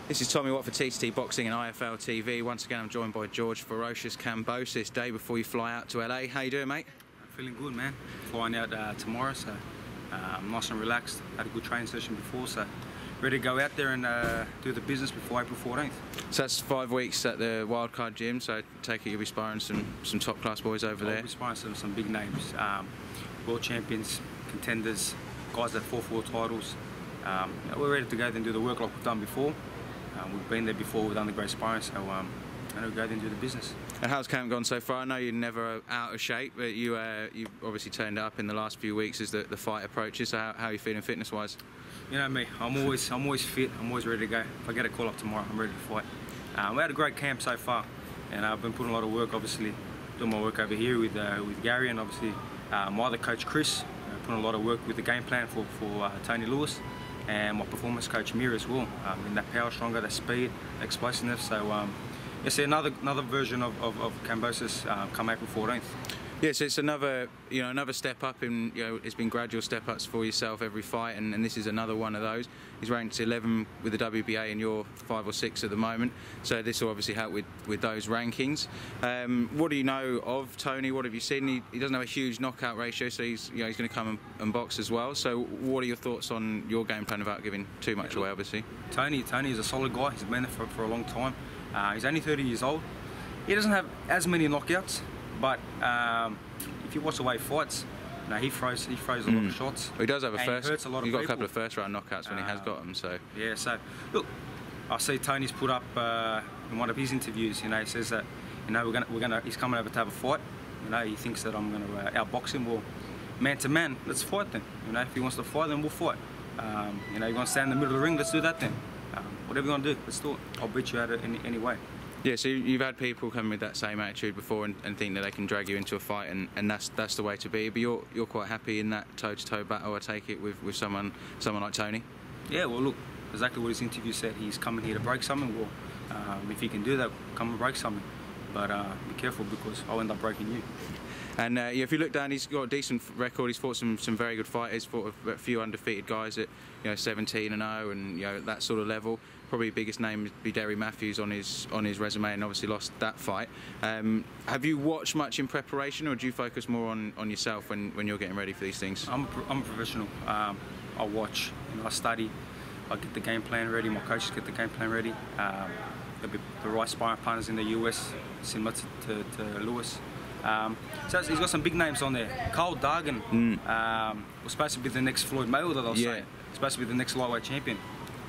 This is Tommy Watt for TCT Boxing and IFL TV. Once again, I'm joined by George Ferocious Kambosos. Day before you fly out to LA. How you doing, mate? I'm feeling good, man. Flying out tomorrow, so I'm nice and relaxed. Had a good training session before, so ready to go out there and do the business before April 14th. So that's 5 weeks at the Wildcard Gym, so I take it you'll be sparring some top class boys over there? I'll be sparring some big names, world champions, contenders, guys that fought for world titles. We're ready to go there and do the work like we've done before. We've been there before, we've done the great sparring, so we'll go there and do the business. And how's camp gone so far? I know you're never out of shape, but you obviously turned up in the last few weeks as the fight approaches. So how are you feeling fitness-wise? You know me, I'm always fit, I'm always ready to go. If I get a call up tomorrow, I'm ready to fight. We had a great camp so far, and I've been putting a lot of work, obviously, doing my work over here with Gary and obviously my other coach, Chris, putting a lot of work with the game plan for Tony Lewis. And my performance coach Mir as well, in that power stronger, that speed, explosiveness. So it's another version of Kambosos come April 14th. Yes, it's another step up in, it's been gradual step ups for yourself every fight, and this is another one of those. He's ranked 11 with the WBA and you're 5 or 6 at the moment, so this will obviously help with those rankings. What do you know of Tony? What have you seen? He doesn't have a huge knockout ratio, so he's going to come and box as well. So what are your thoughts on your game plan without giving too much away, obviously? Tony is a solid guy. He's been there for a long time. He's only 30 years old. He doesn't have as many knockouts, but if you watch the way he fights, he throws a lot of shots. Well, he does have a first. Hurts a lot of You've got people. a couple of first-round knockouts when he has got them. So yeah. So look, I see Tony's put up in one of his interviews. He says that he's coming over to have a fight. He thinks that I'm going to outbox him. Well, man to man, let's fight then. If he wants to fight, then we'll fight. You want to stand in the middle of the ring? Let's do that then. Whatever you want to do, let's do it. I'll beat you at it any way. Yeah, so you've had people come with that same attitude before and think that they can drag you into a fight, and that's the way to be. But you're quite happy in that toe-to-toe battle, I take it, with someone like Tony? Yeah, well look, exactly what his interview said. He's coming here to break something. Well, if he can do that, come and break something. But be careful, because I'll end up breaking you. And if you look down, he's got a decent record. He's fought some very good fighters, fought a few undefeated guys at 17-0 and that sort of level. Probably the biggest name would be Derry Matthews on his resume, and obviously lost that fight. Have you watched much in preparation, or do you focus more on yourself when you're getting ready for these things? I'm a professional. I watch, I study, I get the game plan ready. My coaches get the game plan ready. There'll be the right sparring partners in the US, similar to Lewis. So he's got some big names on there. Carl Dargan was supposed to be the next Floyd Mayweather, they'll say. Supposed to be the next lightweight champion.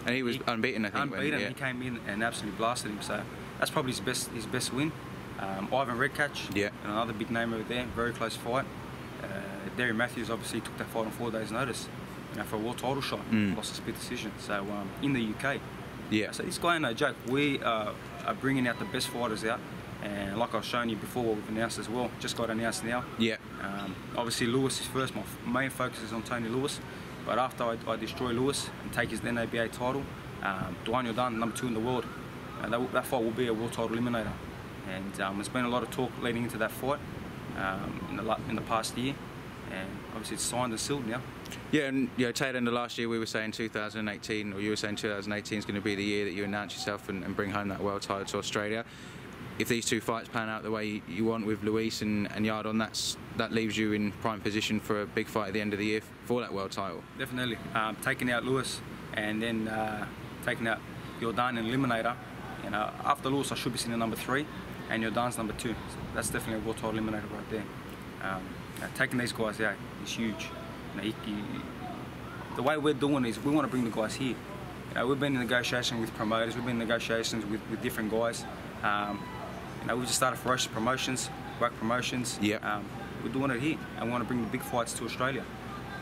And he was unbeaten, I think. Unbeaten. He came in and absolutely blasted him. So that's probably his best win. Ivan Redkach, another big name over there. Very close fight. Derry Matthews obviously took that fight on 4 days' notice. For a world title shot, lost a split decision. So in the UK. Yeah. So this guy, no joke. We are bringing out the best fighters out. And like I was showing you before, what we've announced as well, just got announced now. Yeah. Obviously Lewis is first. My main focus is on Tony Lewis. But after I destroy Lewis and take his NABA title, Daud Cino Yordan, number 2 in the world, that fight will be a World Title Eliminator. And there's been a lot of talk leading into that fight in the past year, and obviously it's signed and sealed now. Yeah, and tail end of last year we were saying 2018, or you were saying 2018 is going to be the year that you announce yourself and bring home that world title to Australia. If these 2 fights pan out the way you want with Luis and Yordan, that leaves you in prime position for a big fight at the end of the year for that world title. Definitely. Taking out Lewis and then taking out Yordan and Eliminator. After Lewis I should be sitting at number 3 and Yordan's number 2. So that's definitely a world title eliminator right there. Taking these guys out is huge. The way we're doing is we want to bring the guys here. We've been in negotiation with promoters, we've been in negotiations with different guys. We just started Ferocious Promotions, WAC Promotions. Yeah. We're doing it here, and we want to bring the big fights to Australia.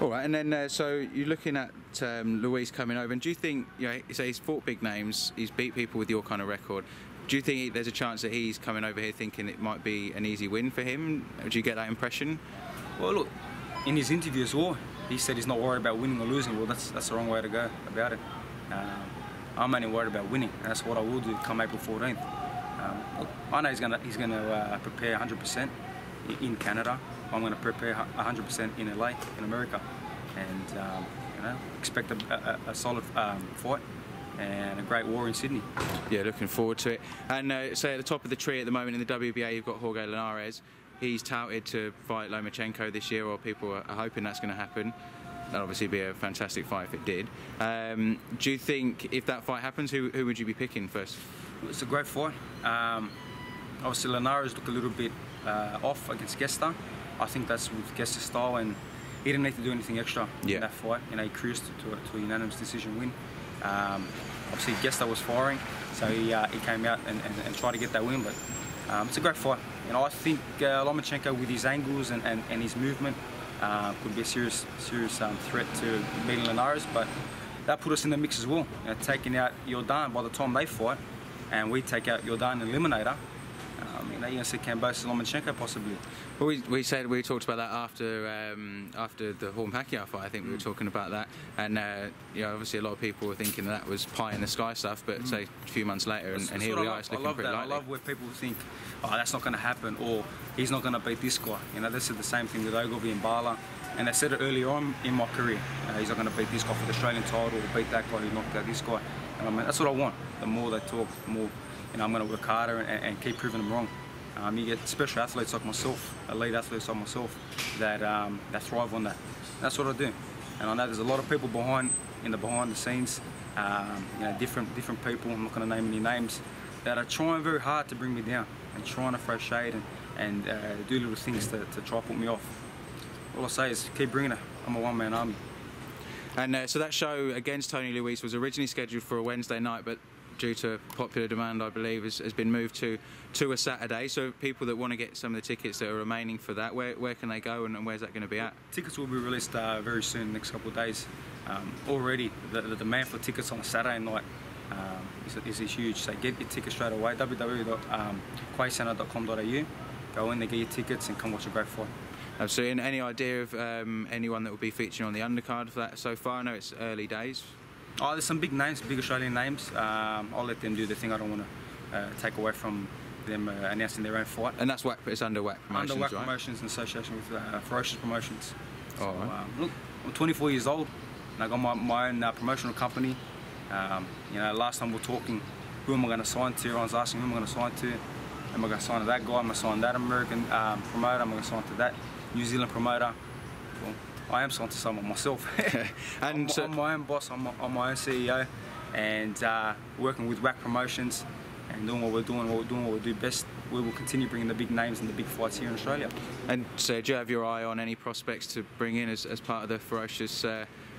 All right, and then so you're looking at Luis coming over, and do you think, so he's fought big names, he's beat people with your kind of record. Do you think there's a chance that he's coming over here thinking it might be an easy win for him? Do you get that impression? Well, look, in his interview as well, he said he's not worried about winning or losing. Well, that's the wrong way to go about it. I'm only worried about winning, and that's what I will do come April 14th. I know he's gonna prepare 100% in Canada. I'm gonna prepare 100% in LA, in America, and expect a solid fight. and a great war in Sydney. Yeah, looking forward to it. And so at the top of the tree at the moment in the WBA, you've got Jorge Linares. He's touted to fight Lomachenko this year, or people are hoping that's going to happen. That'd obviously be a fantastic fight if it did. Do you think if that fight happens, who would you be picking first? It's a great fight. Obviously Linares looked a little bit off against Gesta. I think that's with Gesta's style, and he didn't need to do anything extra in that fight. You know, he cruised to a unanimous decision win. Obviously Gesta was firing, so he came out and tried to get that win, but it's a great fight. You know, I think Lomachenko, with his angles and his movement, could be a serious threat to beating Linares, but that put us in the mix as well. You know, taking out Yordan by the time they fight, and we take out Yordan and Eliminator, you know, you're going to see Kambosos and Lomachenko possibly. Well, we talked about that after the Horn Pacquiao fight. I think we were talking about that, and you know, obviously a lot of people were thinking that was pie in the sky stuff. But say a few months later, and here we are. It's looking pretty likely. I love where people think, oh, that's not going to happen, or he's not going to beat this guy. You know, they said the same thing with Ogilvy and Bala, and they said it earlier on in my career. He's not going to beat this guy for the Australian title, or beat that guy who knocked out this guy. And I mean, that's what I want. The more they talk, the more, you know, I'm going to work harder and keep proving them wrong. You get special athletes like myself, elite athletes like myself, that thrive on that. That's what I do, and I know there's a lot of people behind the scenes, you know, different people. I'm not going to name any names, that are trying very hard to bring me down and trying to throw shade and do little things to try to put me off. All I say is keep bringing it. I'm a one-man army. And so that show against Tony Luis was originally scheduled for a Wednesday night, but due to popular demand, I believe, has been moved to a Saturday. So people that want to get some of the tickets that are remaining for that, where can they go, and where's that going to be at? Tickets will be released very soon, next couple of days. Already, the demand for tickets on a Saturday night is huge. So get your tickets straight away. www.quaycenter.com.au. Go in there, get your tickets, and come watch a great fight. Absolutely. And any idea of anyone that will be featuring on the undercard for that so far? I know it's early days. Oh, there's some big names, big Australian names. I'll let them do the thing. I don't want to take away from them announcing their own fight. And that's WAC, it's under WAC Promotions, under WAC right? Promotions in association with Ferocious Promotions. Oh, so, right. Look, I'm 24 years old, and I got my own promotional company. You know, last time we were talking, who am I going to sign to? Everyone's asking, who am I going to sign to? Am I going to sign to that guy? Am I going to sign to that American promoter? Am I going to sign to that New Zealand promoter? Well, I am signed to someone myself. And I'm my own boss, I'm my own CEO, and working with WAC Promotions and doing what we're doing, what we do best. We will continue bringing the big names and the big fights here in Australia. And so do you have your eye on any prospects to bring in as part of the Ferocious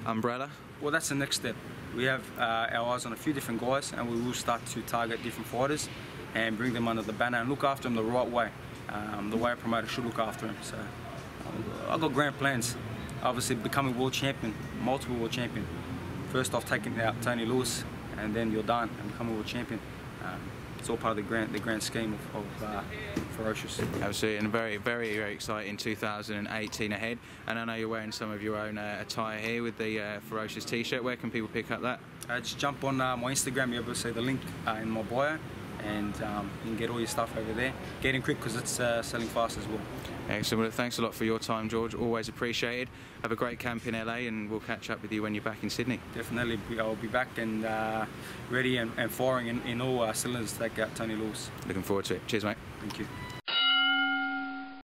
umbrella? Well, that's the next step. We have our eyes on a few different guys, and we will start to target different fighters and bring them under the banner and look after them the right way, the way a promoter should look after them. So I've got grand plans. Obviously becoming world champion, multiple world champion. First off, taking out Tony Luis, and then Yordan and becoming world champion. It's all part of the grand scheme of Ferocious. Absolutely, and very, very, very exciting 2018 ahead. And I know you're wearing some of your own attire here with the Ferocious T-shirt. Where can people pick up that? Just jump on my Instagram. You'll be able to see the link in my bio, and you can get all your stuff over there. Get in quick because it's selling fast as well. Excellent. Well, thanks a lot for your time, George. Always appreciated. Have a great camp in LA, and we'll catch up with you when you're back in Sydney. Definitely. I'll be back and ready and firing in all cylinders to take out Tony Luis. Looking forward to it. Cheers, mate. Thank you.